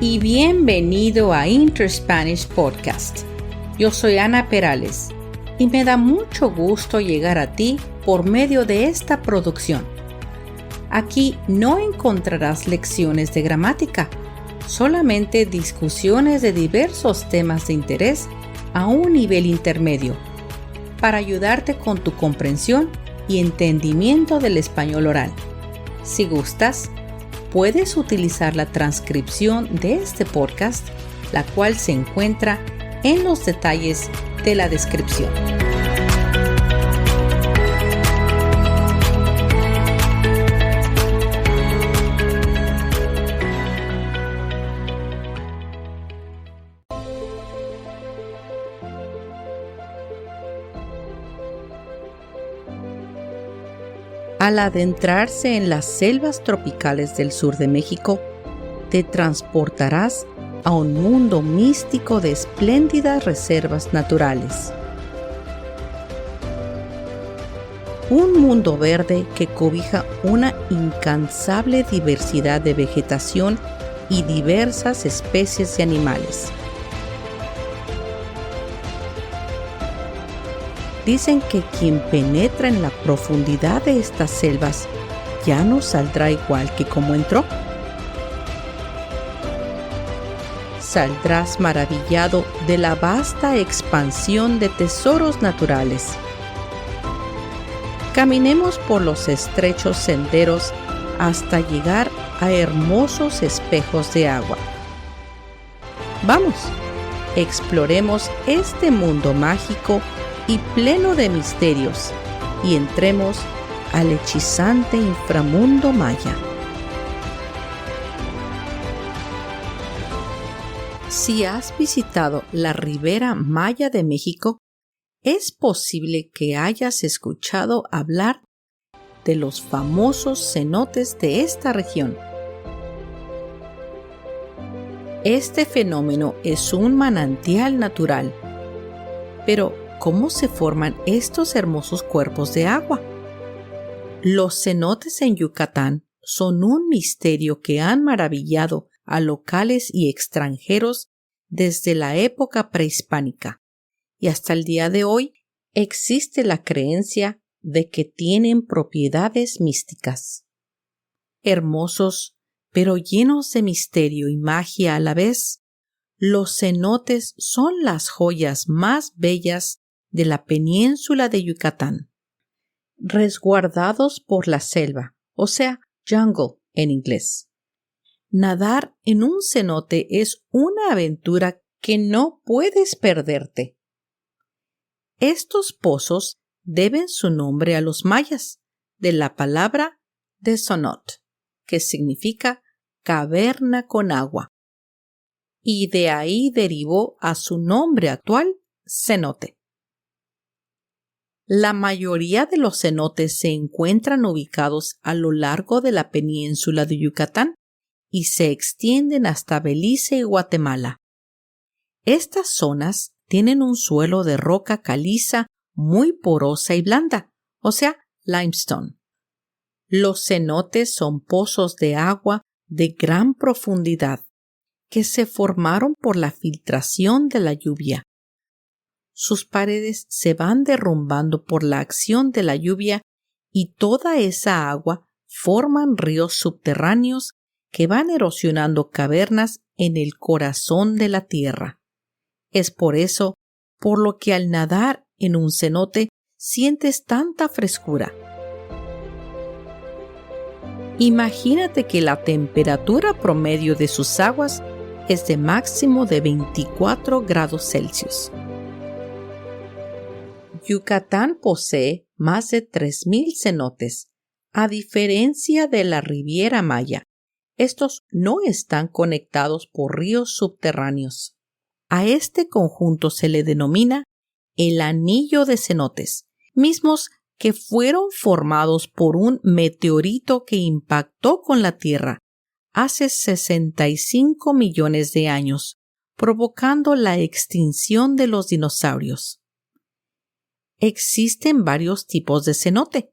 y bienvenido a Inter-Spanish Podcast. Yo soy Ana Perales y me da mucho gusto llegar a ti por medio de esta producción. Aquí no encontrarás lecciones de gramática, solamente discusiones de diversos temas de interés a un nivel intermedio, para ayudarte con tu comprensión y entendimiento del español oral. Si gustas, puedes utilizar la transcripción de este podcast, la cual se encuentra en los detalles de la descripción. Al adentrarse en las selvas tropicales del sur de México, te transportarás a un mundo místico de espléndidas reservas naturales. Un mundo verde que cobija una incansable diversidad de vegetación y diversas especies de animales. Dicen que quien penetra en la profundidad de estas selvas ya no saldrá igual que como entró. Saldrás maravillado de la vasta expansión de tesoros naturales. Caminemos por los estrechos senderos hasta llegar a hermosos espejos de agua. Vamos, exploremos este mundo mágico y pleno de misterios, y entremos al hechizante inframundo maya. Si has visitado la Ribera Maya de México, es posible que hayas escuchado hablar de los famosos cenotes de esta región. Este fenómeno es un manantial natural, pero ¿cómo se forman estos hermosos cuerpos de agua? Los cenotes en Yucatán son un misterio que han maravillado a locales y extranjeros desde la época prehispánica, y hasta el día de hoy existe la creencia de que tienen propiedades místicas. Hermosos, pero llenos de misterio y magia a la vez, los cenotes son las joyas más bellas de la península de Yucatán, resguardados por la selva, o sea, jungle en inglés. Nadar en un cenote es una aventura que no puedes perderte. Estos pozos deben su nombre a los mayas, de la palabra de sonot, que significa caverna con agua, y de ahí derivó a su nombre actual, cenote. La mayoría de los cenotes se encuentran ubicados a lo largo de la península de Yucatán y se extienden hasta Belice y Guatemala. Estas zonas tienen un suelo de roca caliza muy porosa y blanda, o sea, limestone. Los cenotes son pozos de agua de gran profundidad que se formaron por la filtración de la lluvia. Sus paredes se van derrumbando por la acción de la lluvia y toda esa agua forman ríos subterráneos que van erosionando cavernas en el corazón de la tierra. Es por eso por lo que al nadar en un cenote sientes tanta frescura. Imagínate que la temperatura promedio de sus aguas es de máximo de 24 grados Celsius. Yucatán posee más de 3,000 cenotes. A diferencia de la Riviera Maya, estos no están conectados por ríos subterráneos. A este conjunto se le denomina el anillo de cenotes, mismos que fueron formados por un meteorito que impactó con la Tierra hace 65 millones de años, provocando la extinción de los dinosaurios. Existen varios tipos de cenote,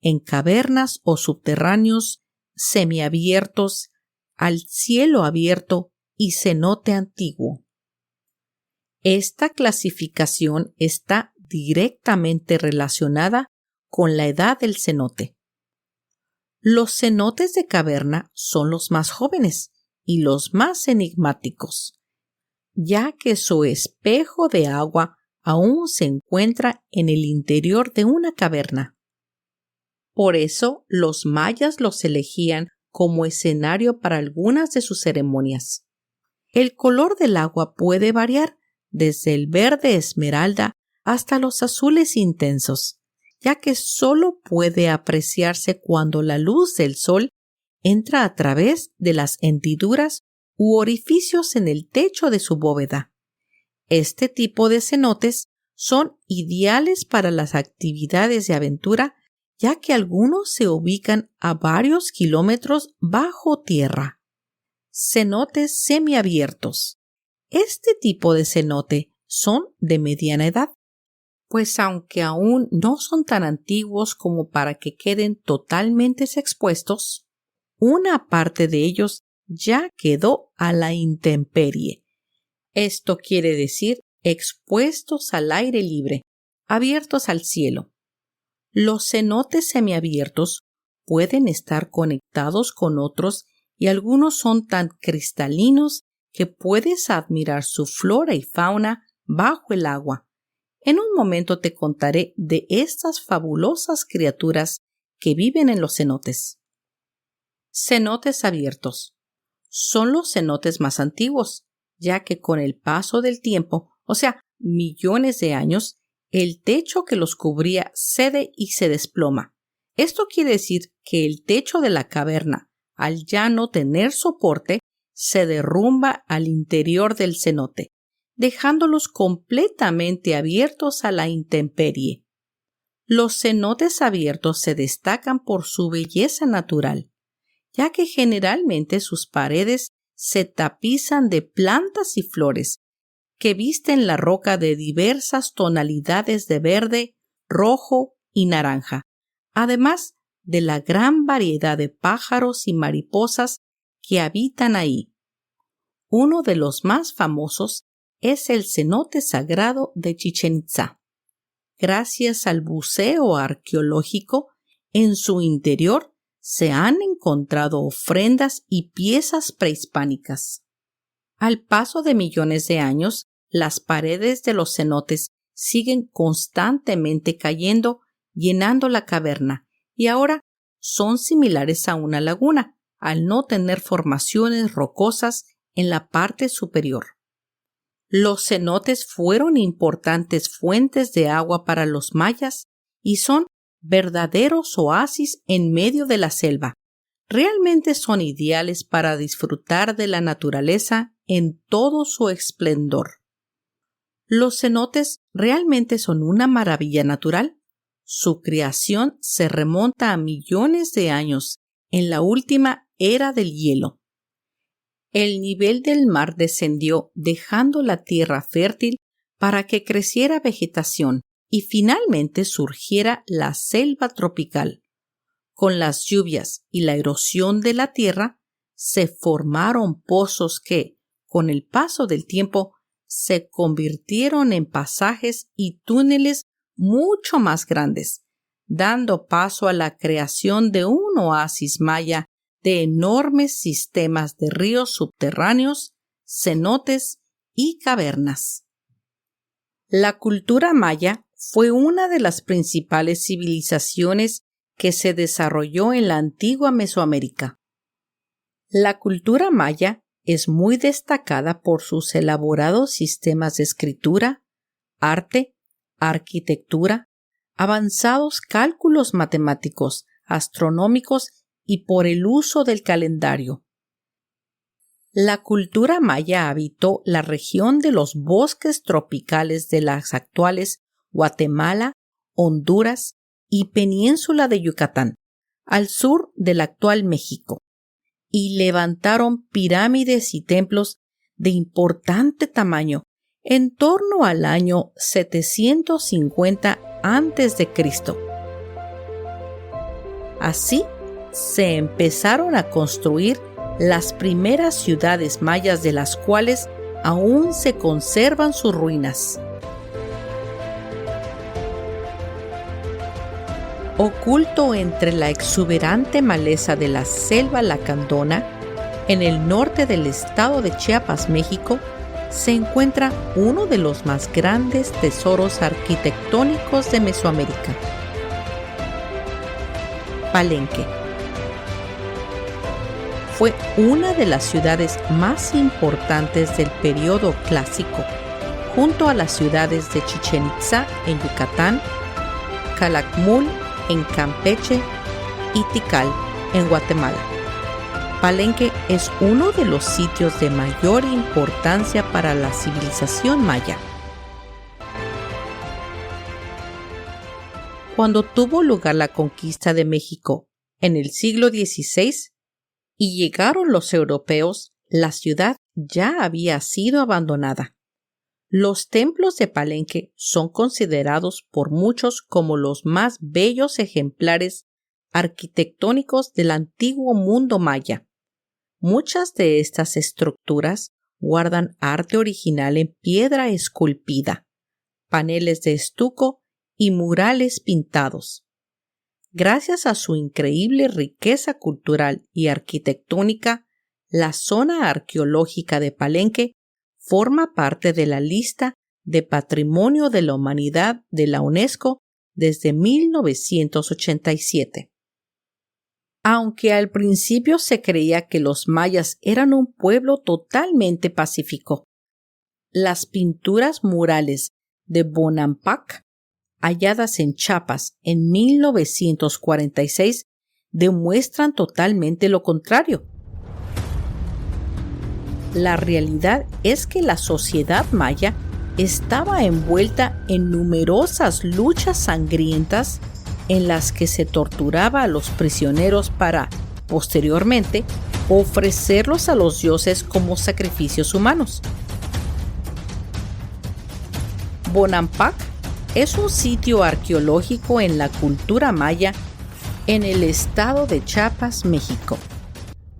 en cavernas o subterráneos, semiabiertos, al cielo abierto y cenote antiguo. Esta clasificación está directamente relacionada con la edad del cenote. Los cenotes de caverna son los más jóvenes y los más enigmáticos, ya que su espejo de agua aún se encuentra en el interior de una caverna. Por eso los mayas los elegían como escenario para algunas de sus ceremonias. El color del agua puede variar desde el verde esmeralda hasta los azules intensos, ya que solo puede apreciarse cuando la luz del sol entra a través de las hendiduras u orificios en el techo de su bóveda. Este tipo de cenotes son ideales para las actividades de aventura, ya que algunos se ubican a varios kilómetros bajo tierra. Cenotes semiabiertos. Este tipo de cenote son de mediana edad, pues aunque aún no son tan antiguos como para que queden totalmente expuestos, una parte de ellos ya quedó a la intemperie. Esto quiere decir expuestos al aire libre, abiertos al cielo. Los cenotes semiabiertos pueden estar conectados con otros y algunos son tan cristalinos que puedes admirar su flora y fauna bajo el agua. En un momento te contaré de estas fabulosas criaturas que viven en los cenotes. Cenotes abiertos. Son los cenotes más antiguos, ya que con el paso del tiempo, o sea, millones de años, el techo que los cubría cede y se desploma. Esto quiere decir que el techo de la caverna, al ya no tener soporte, se derrumba al interior del cenote, dejándolos completamente abiertos a la intemperie. Los cenotes abiertos se destacan por su belleza natural, ya que generalmente sus paredes se tapizan de plantas y flores que visten la roca de diversas tonalidades de verde, rojo y naranja, además de la gran variedad de pájaros y mariposas que habitan ahí. Uno de los más famosos es el cenote sagrado de Chichén Itzá. Gracias al buceo arqueológico, en su interior se han encontrado ofrendas y piezas prehispánicas. Al paso de millones de años, las paredes de los cenotes siguen constantemente cayendo, llenando la caverna, y ahora son similares a una laguna, al no tener formaciones rocosas en la parte superior. Los cenotes fueron importantes fuentes de agua para los mayas y son verdaderos oasis en medio de la selva. Realmente son ideales para disfrutar de la naturaleza en todo su esplendor. Los cenotes realmente son una maravilla natural. Su creación se remonta a millones de años, en la última era del hielo. El nivel del mar descendió, dejando la tierra fértil para que creciera vegetación y finalmente surgiera la selva tropical. Con las lluvias y la erosión de la tierra, se formaron pozos que, con el paso del tiempo, se convirtieron en pasajes y túneles mucho más grandes, dando paso a la creación de un oasis maya de enormes sistemas de ríos subterráneos, cenotes y cavernas. La cultura maya fue una de las principales civilizaciones que se desarrolló en la antigua Mesoamérica. La cultura maya es muy destacada por sus elaborados sistemas de escritura, arte, arquitectura, avanzados cálculos matemáticos, astronómicos y por el uso del calendario. La cultura maya habitó la región de los bosques tropicales de las actuales Guatemala, Honduras y península de Yucatán, al sur del actual México, y levantaron pirámides y templos de importante tamaño en torno al año 750 a.C. Así se empezaron a construir las primeras ciudades mayas de las cuales aún se conservan sus ruinas. Oculto entre la exuberante maleza de la selva lacandona, en el norte del estado de Chiapas, México, se encuentra uno de los más grandes tesoros arquitectónicos de Mesoamérica. Palenque. Fue una de las ciudades más importantes del período clásico, junto a las ciudades de Chichén Itzá en Yucatán, Calakmul en Campeche y Tikal en Guatemala. Palenque es uno de los sitios de mayor importancia para la civilización maya. Cuando tuvo lugar la conquista de México en el siglo XVI y llegaron los europeos, la ciudad ya había sido abandonada. Los templos de Palenque son considerados por muchos como los más bellos ejemplares arquitectónicos del antiguo mundo maya. Muchas de estas estructuras guardan arte original en piedra esculpida, paneles de estuco y murales pintados. Gracias a su increíble riqueza cultural y arquitectónica, la zona arqueológica de Palenque forma parte de la lista de Patrimonio de la Humanidad de la UNESCO desde 1987. Aunque al principio se creía que los mayas eran un pueblo totalmente pacífico, las pinturas murales de Bonampak, halladas en Chiapas en 1946, demuestran totalmente lo contrario. La realidad es que la sociedad maya estaba envuelta en numerosas luchas sangrientas en las que se torturaba a los prisioneros para, posteriormente, ofrecerlos a los dioses como sacrificios humanos. Bonampak es un sitio arqueológico en la cultura maya en el estado de Chiapas, México.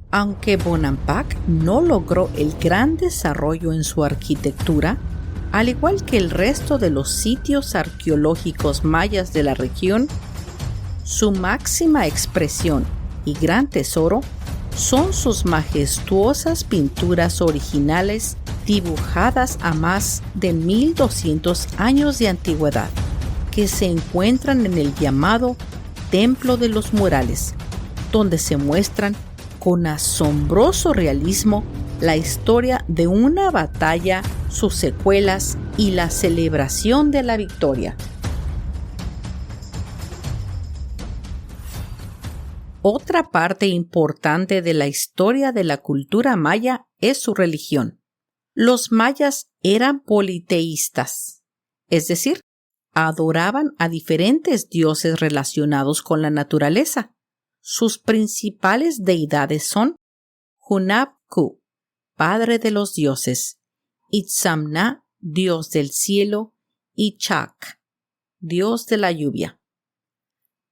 Aunque Bonampak no logró el gran desarrollo en su arquitectura, al igual que el resto de los sitios arqueológicos mayas de la región, su máxima expresión y gran tesoro son sus majestuosas pinturas originales dibujadas a más de 1200 años de antigüedad, que se encuentran en el llamado Templo de los Murales, donde se muestran con asombroso realismo la historia de una batalla, sus secuelas y la celebración de la victoria. Otra parte importante de la historia de la cultura maya es su religión. Los mayas eran politeístas, es decir, adoraban a diferentes dioses relacionados con la naturaleza. Sus principales deidades son Hunab-Ku, padre de los dioses, Itzamna, dios del cielo, y Chak, dios de la lluvia.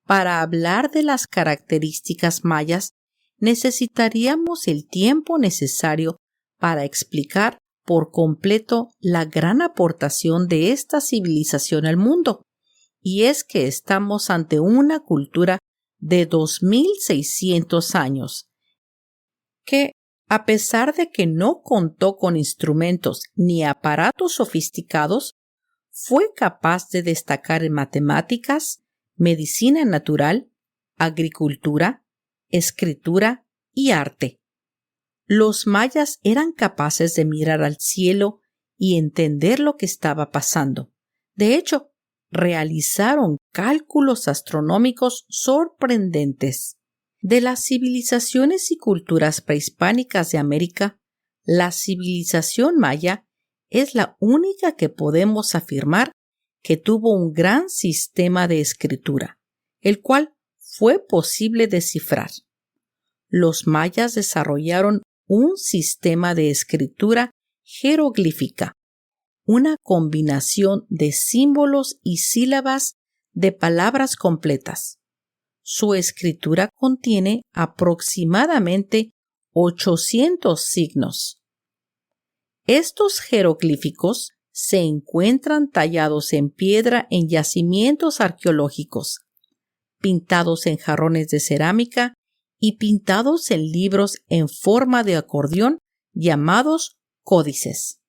Para hablar de las características mayas, necesitaríamos el tiempo necesario para explicar por completo la gran aportación de esta civilización al mundo, y es que estamos ante una cultura de 2600 años, que, a pesar de que no contó con instrumentos ni aparatos sofisticados, fue capaz de destacar en matemáticas, medicina natural, agricultura, escritura y arte. Los mayas eran capaces de mirar al cielo y entender lo que estaba pasando. De hecho, realizaron cálculos astronómicos sorprendentes. De las civilizaciones y culturas prehispánicas de América, la civilización maya es la única que podemos afirmar que tuvo un gran sistema de escritura, el cual fue posible descifrar. Los mayas desarrollaron un sistema de escritura jeroglífica, una combinación de símbolos y sílabas de palabras completas. Su escritura contiene aproximadamente 800 signos. Estos jeroglíficos se encuentran tallados en piedra en yacimientos arqueológicos, pintados en jarrones de cerámica y pintados en libros en forma de acordeón llamados códices.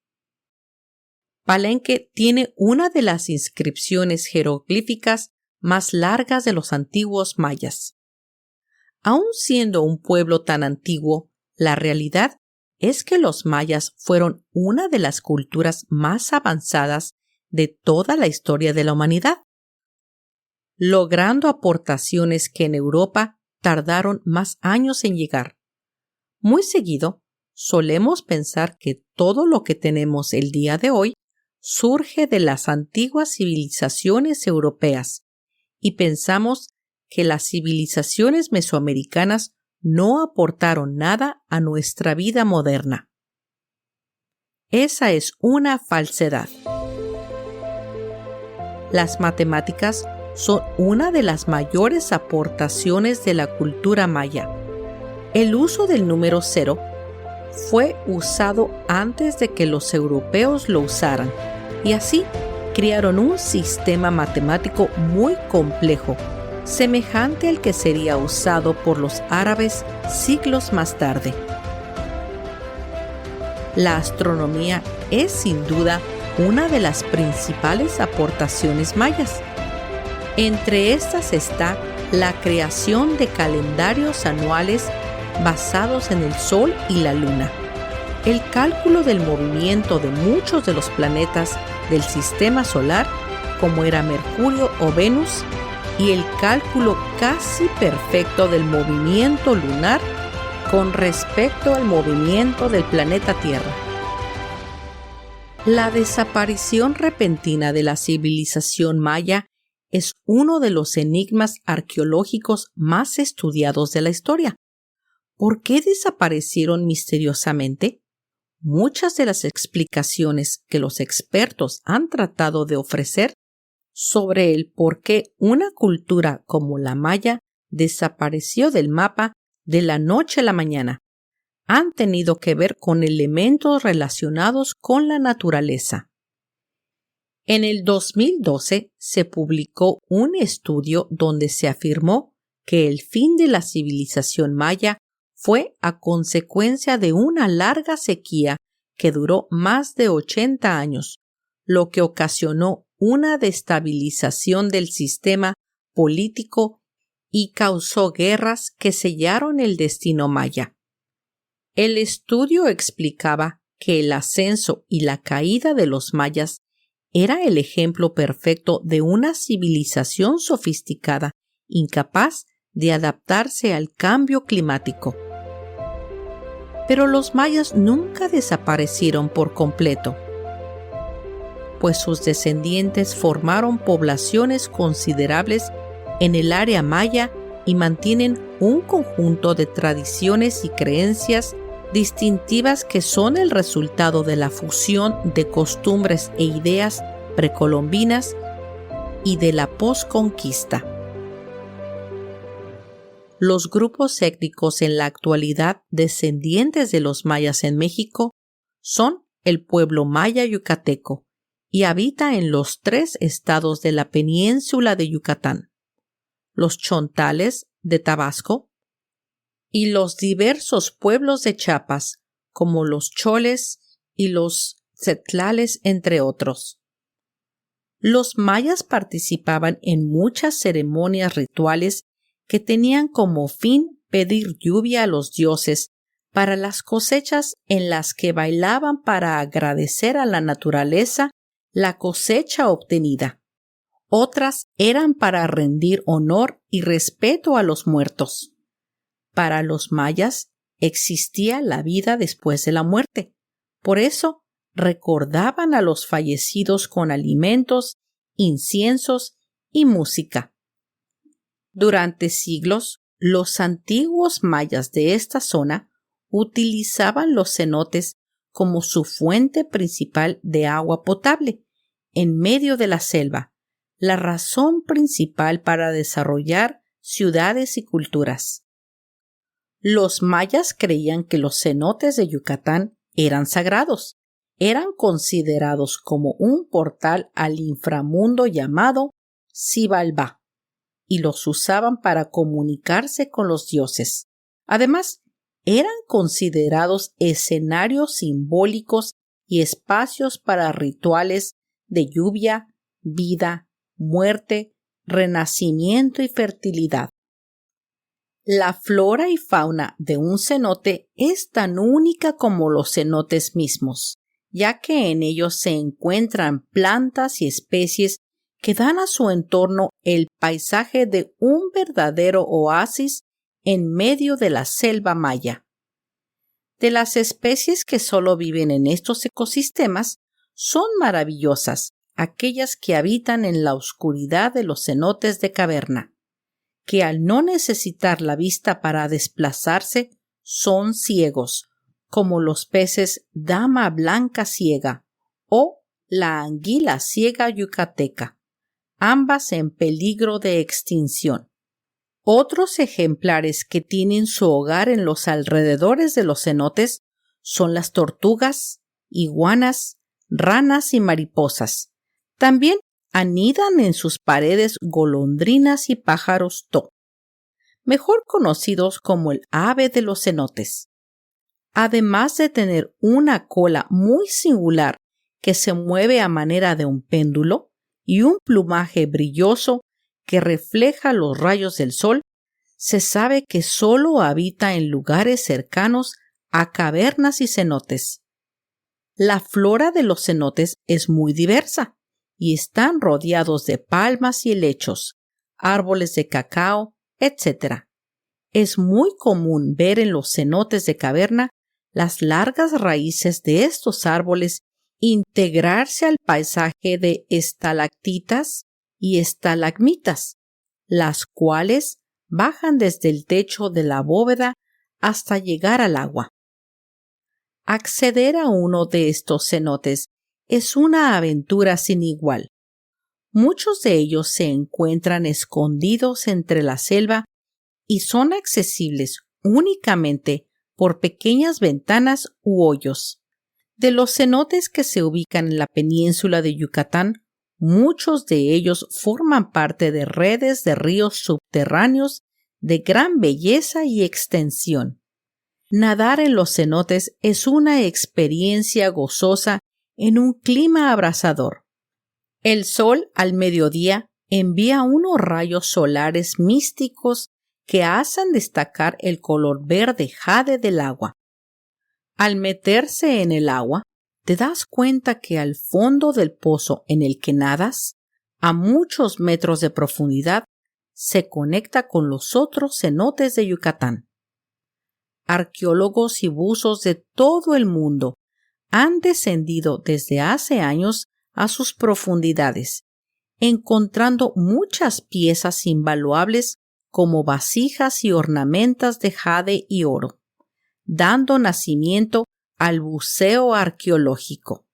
Palenque tiene una de las inscripciones jeroglíficas más largas de los antiguos mayas. Aun siendo un pueblo tan antiguo, la realidad es que los mayas fueron una de las culturas más avanzadas de toda la historia de la humanidad, logrando aportaciones que en Europa tardaron más años en llegar. Muy seguido, solemos pensar que todo lo que tenemos el día de hoy surge de las antiguas civilizaciones europeas y pensamos que las civilizaciones mesoamericanas no aportaron nada a nuestra vida moderna. Esa es una falsedad. Las matemáticas son una de las mayores aportaciones de la cultura maya. El uso del número 0 fue usado antes de que los europeos lo usaran, y así crearon un sistema matemático muy complejo, semejante al que sería usado por los árabes siglos más tarde. La astronomía es sin duda una de las principales aportaciones mayas. Entre estas está la creación de calendarios anuales basados en el Sol y la Luna, el cálculo del movimiento de muchos de los planetas del sistema solar, como era Mercurio o Venus, y el cálculo casi perfecto del movimiento lunar con respecto al movimiento del planeta Tierra. La desaparición repentina de la civilización maya es uno de los enigmas arqueológicos más estudiados de la historia. ¿Por qué desaparecieron misteriosamente? Muchas de las explicaciones que los expertos han tratado de ofrecer sobre el por qué una cultura como la maya desapareció del mapa de la noche a la mañana han tenido que ver con elementos relacionados con la naturaleza. En el 2012 se publicó un estudio donde se afirmó que el fin de la civilización maya fue a consecuencia de una larga sequía que duró más de 80 años, lo que ocasionó una destabilización del sistema político y causó guerras que sellaron el destino maya. El estudio explicaba que el ascenso y la caída de los mayas era el ejemplo perfecto de una civilización sofisticada, incapaz de adaptarse al cambio climático. Pero los mayas nunca desaparecieron por completo, pues sus descendientes formaron poblaciones considerables en el área maya y mantienen un conjunto de tradiciones y creencias distintivas que son el resultado de la fusión de costumbres e ideas precolombinas y de la posconquista. Los grupos étnicos en la actualidad descendientes de los mayas en México son el pueblo maya yucateco y habita en los 3 estados de la península de Yucatán, los chontales de Tabasco y los diversos pueblos de Chiapas, como los choles y los tzetlales, entre otros. Los mayas participaban en muchas ceremonias rituales que tenían como fin pedir lluvia a los dioses para las cosechas, en las que bailaban para agradecer a la naturaleza la cosecha obtenida. Otras eran para rendir honor y respeto a los muertos. Para los mayas existía la vida después de la muerte. Por eso recordaban a los fallecidos con alimentos, inciensos y música. Durante siglos, los antiguos mayas de esta zona utilizaban los cenotes como su fuente principal de agua potable, en medio de la selva, la razón principal para desarrollar ciudades y culturas. Los mayas creían que los cenotes de Yucatán eran sagrados. Eran considerados como un portal al inframundo llamado Xibalbá, y los usaban para comunicarse con los dioses. Además, eran considerados escenarios simbólicos y espacios para rituales de lluvia, vida, muerte, renacimiento y fertilidad. La flora y fauna de un cenote es tan única como los cenotes mismos, ya que en ellos se encuentran plantas y especies que dan a su entorno el paisaje de un verdadero oasis en medio de la selva maya. De las especies que solo viven en estos ecosistemas, son maravillosas aquellas que habitan en la oscuridad de los cenotes de caverna, que al no necesitar la vista para desplazarse, son ciegos, como los peces dama blanca ciega o la anguila ciega yucateca, ambas en peligro de extinción. Otros ejemplares que tienen su hogar en los alrededores de los cenotes son las tortugas, iguanas, ranas y mariposas. También anidan en sus paredes golondrinas y pájaros to, mejor conocidos como el ave de los cenotes. Además de tener una cola muy singular que se mueve a manera de un péndulo y un plumaje brilloso que refleja los rayos del sol, se sabe que solo habita en lugares cercanos a cavernas y cenotes. La flora de los cenotes es muy diversa y están rodeados de palmas y helechos, árboles de cacao, etc. Es muy común ver en los cenotes de caverna las largas raíces de estos árboles integrarse al paisaje de estalactitas y estalagmitas, las cuales bajan desde el techo de la bóveda hasta llegar al agua. Acceder a uno de estos cenotes es una aventura sin igual. Muchos de ellos se encuentran escondidos entre la selva y son accesibles únicamente por pequeñas ventanas u hoyos. De los cenotes que se ubican en la península de Yucatán, muchos de ellos forman parte de redes de ríos subterráneos de gran belleza y extensión. Nadar en los cenotes es una experiencia gozosa en un clima abrasador. El sol al mediodía envía unos rayos solares místicos que hacen destacar el color verde jade del agua. Al meterse en el agua, te das cuenta que al fondo del pozo en el que nadas, a muchos metros de profundidad, se conecta con los otros cenotes de Yucatán. Arqueólogos y buzos de todo el mundo han descendido desde hace años a sus profundidades, encontrando muchas piezas invaluables como vasijas y ornamentas de jade y oro, dando nacimiento al buceo arqueológico.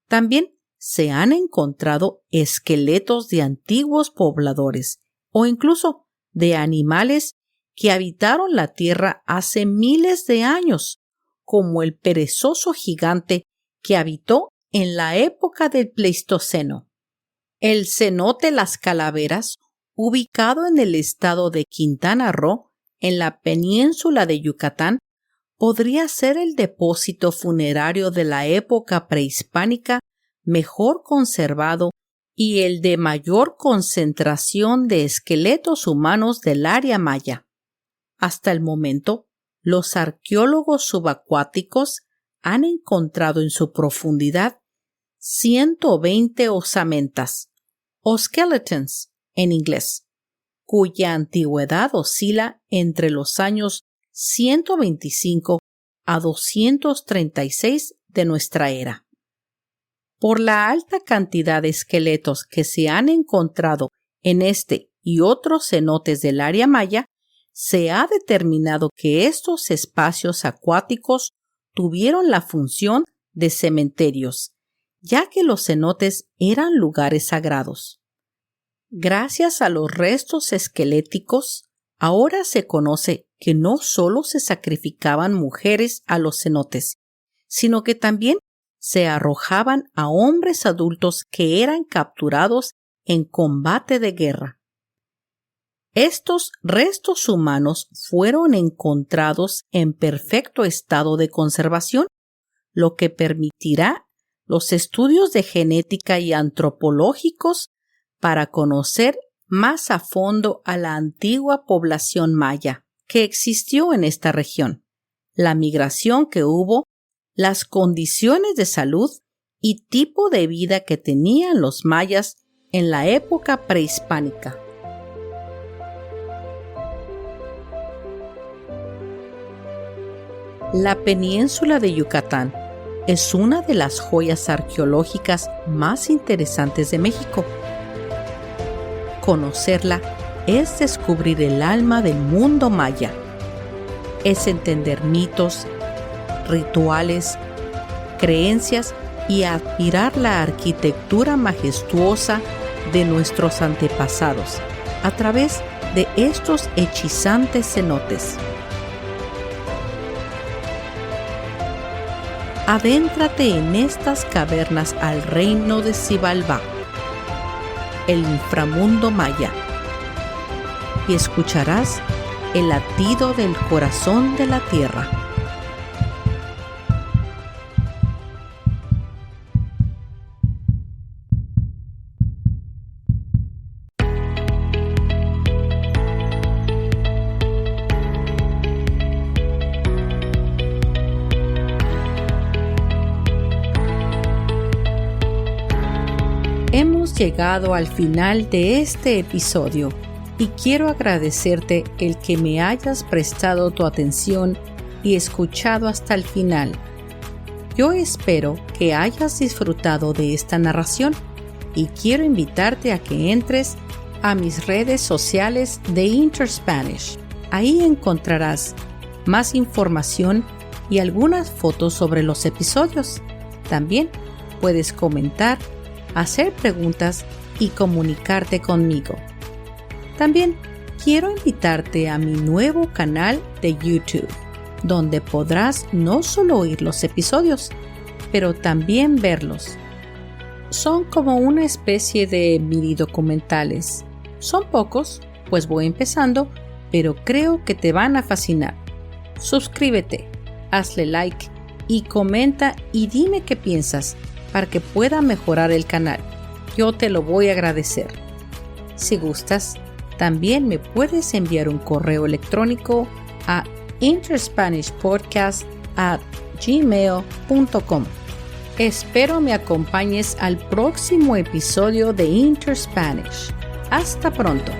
También se han encontrado esqueletos de antiguos pobladores o incluso de animales que habitaron la tierra hace miles de años, como el perezoso gigante que habitó en la época del Pleistoceno. El cenote Las Calaveras, ubicado en el estado de Quintana Roo, en la península de Yucatán, podría ser el depósito funerario de la época prehispánica mejor conservado y el de mayor concentración de esqueletos humanos del área maya. Hasta el momento, los arqueólogos subacuáticos han encontrado en su profundidad 120 osamentas, o skeletons en inglés, cuya antigüedad oscila entre los años 125 a 236 de nuestra era. Por la alta cantidad de esqueletos que se han encontrado en este y otros cenotes del área maya, se ha determinado que estos espacios acuáticos tuvieron la función de cementerios, ya que los cenotes eran lugares sagrados. Gracias a los restos esqueléticos, ahora se conoce que no solo se sacrificaban mujeres a los cenotes, sino que también se arrojaban a hombres adultos que eran capturados en combate de guerra. Estos restos humanos fueron encontrados en perfecto estado de conservación, lo que permitirá los estudios de genética y antropológicos para conocer más a fondo a la antigua población maya que existió en esta región, la migración que hubo, las condiciones de salud y tipo de vida que tenían los mayas en la época prehispánica. La península de Yucatán es una de las joyas arqueológicas más interesantes de México. Conocerla es descubrir el alma del mundo maya. Es entender mitos, rituales, creencias y admirar la arquitectura majestuosa de nuestros antepasados a través de estos hechizantes cenotes. Adéntrate en estas cavernas al reino de Xibalbá, el inframundo maya, y escucharás el latido del corazón de la tierra. Hemos llegado al final de este episodio y quiero agradecerte el que me hayas prestado tu atención y escuchado hasta el final. Yo espero que hayas disfrutado de esta narración y quiero invitarte a que entres a mis redes sociales de InterSpanish. Ahí encontrarás más información y algunas fotos sobre los episodios. También puedes comentar, hacer preguntas y comunicarte conmigo. También quiero invitarte a mi nuevo canal de YouTube, donde podrás no solo oír los episodios, pero también verlos. Son como una especie de mini documentales. Son pocos, pues voy empezando, pero creo que te van a fascinar. Suscríbete, hazle like y comenta y dime qué piensas para que pueda mejorar el canal. Yo te lo voy a agradecer. Si gustas, también me puedes enviar un correo electrónico a interspanishpodcast@gmail.com. Espero me acompañes al próximo episodio de InterSpanish. Hasta pronto.